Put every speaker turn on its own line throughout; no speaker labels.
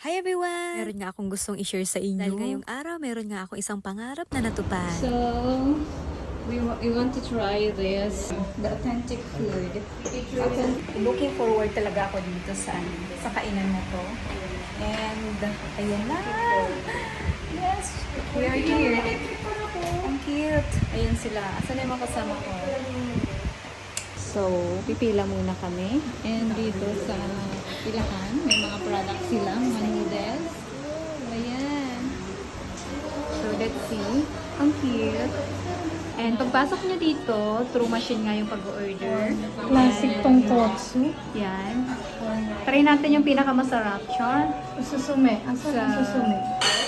Hi everyone! Meron nga akong gustong i-share sa inyo. Dahil ngayong araw, meron nga akong isang pangarap na natupad.
So, we want to try this, the authentic food.
Looking forward talaga ako dito sa kainan na to. And, ayan na! Yes! We are here! Ang cute! Ayan sila. Asan yung mga kasama ko?
So, pipila muna kami. And dito sa pilahan, may mga products sila, mga noodles. Ayan. So, let's see. Ang cute. And pagpasok nyo dito, through machine nga yung pag-order.
Classic tonkotsu.
Yan. Try natin yung pinakamasarap, Char.
Susume. Asan
Sa-
ang susume?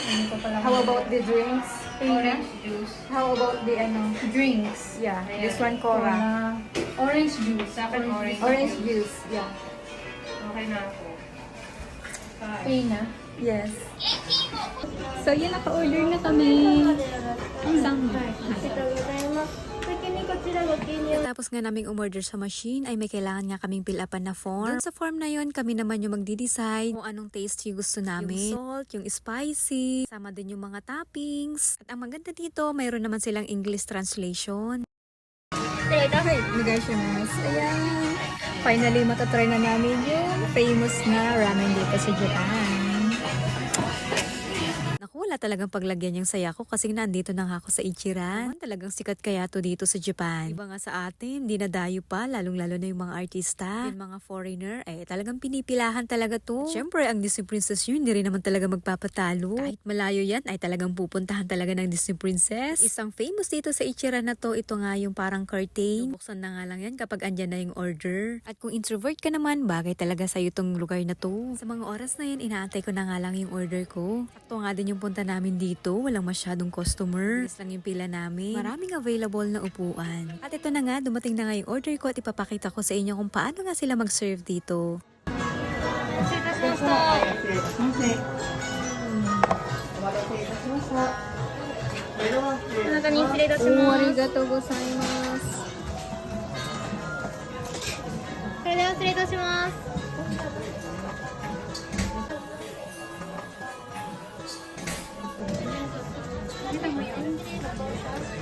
Hindi ko pala.
How about the drinks?
Orange juice.
How about the
Drinks.
Yeah, this one, Cora.
Orange juice. Sa akin,
Orange juice. Yeah.
Okay na ako.
Pay na.
Yes.
So, yun, naka-order na kami. Isang
Tapos nga naming umorder sa machine ay may kailangan nga kaming fill upan na form. Sa form na yon kami naman yung magdi-decide kung anong taste yung gusto namin. Yung salt, yung spicy, sama din yung mga toppings. At ang maganda dito, mayroon naman silang English translation. Hey, negashimasu. Ayan. Finally, matatry na namin yung famous na ramen dito sa Japan. Naku, wala talagang paglagyan yung saya ko kasi nandito na nga ako sa Ichiran. Talagang sikat kaya to dito sa Japan. Iba nga sa atin, di nadayo pa, lalong-lalo na yung mga artista. Yung mga foreigner, talagang pinipilahan talaga to. At syempre, ang Disney Princess yun, hindi rin naman talaga magpapatalo. Kahit malayo yan, ay talagang pupuntahan talaga ng Disney Princess. Isang famous dito sa Ichiran na to, ito nga yung parang curtain. Buksan na nga lang yan kapag andyan na yung order. At kung introvert ka naman, bagay talaga sa'yo tong lugar na to. Sa mga oras na yan, inaantay ko na nga lang yung order ko. Sakto nga din yung punta namin dito, walang masyadong customer. Bilis lang yung pila namin. Maraming available na upuan. At ito na nga, dumating na nga yung order ko at ipapakita ko sa inyo kung paano nga sila mag-serve dito.
中に失礼いたし
Oh,
ます。
arigatou gozaimasu.
それでは失礼いたします。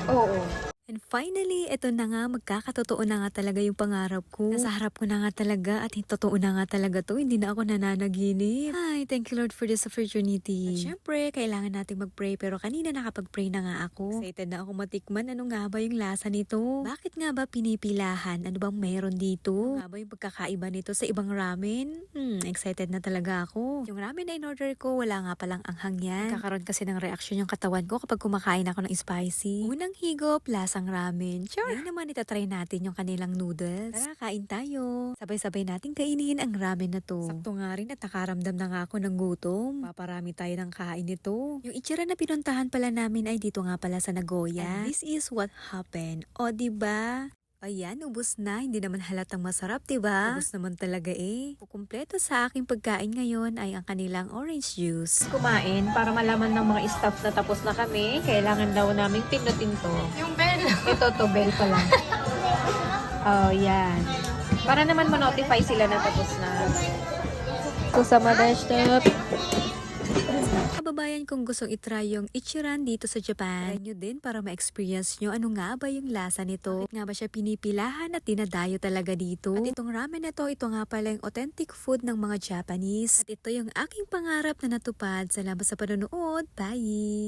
Oo.
And finally, ito na nga, magkakatotoo na nga talaga yung pangarap ko. Nasa harap ko na nga talaga at totoo na nga talaga to. Hindi na ako nananaginip. Ay, thank you Lord for this opportunity. At syempre, kailangan nating mag-pray pero kanina nakapag-pray na nga ako. Excited na ako matikman. Ano nga ba yung lasa nito? Bakit nga ba pinipilahan? Ano bang meron dito? Ano nga ba yung pagkakaiba nito sa ibang ramen? Excited na talaga ako. Yung ramen na in-order ko, wala nga palang anghang yan. Kakaroon kasi ng reaksyon yung katawan ko kapag kumakain ako ng spicy. Unang higop, lasang ramen. Sure. Ngayon naman itatry natin yung kanilang noodles. Tara, kain tayo. Sabay-sabay natin kainin ang ramen na to. Sakto nga rin at nakaramdam na nga ako ng gutom. Paparami tayo ng kain nito. Yung Ichiran na pinuntahan pala namin ay dito nga pala sa Nagoya. And this is what happened. O, diba? Ayan, ubos na. Hindi naman halatang masarap, diba? Ubos naman talaga eh. Kukumpleto sa aking pagkain ngayon ay ang kanilang orange juice. Kumain para malaman ng mga staff na tapos na kami. Kailangan daw namin pinutin to.
Yung bell.
Ito to, bell pa lang. Oh, yan. Para naman ma-notify sila na tapos na. So, sa desktop. Kababayan, kung gustong itry yung Ichiran dito sa Japan, try nyo din para ma-experience nyo ano nga ba yung lasa nito. Bakit nga ba siya pinipilahan at dinadayo talaga dito? At itong ramen na to, ito nga pala yung authentic food ng mga Japanese. At ito yung aking pangarap na natupad. Salamat sa panonood. Bye!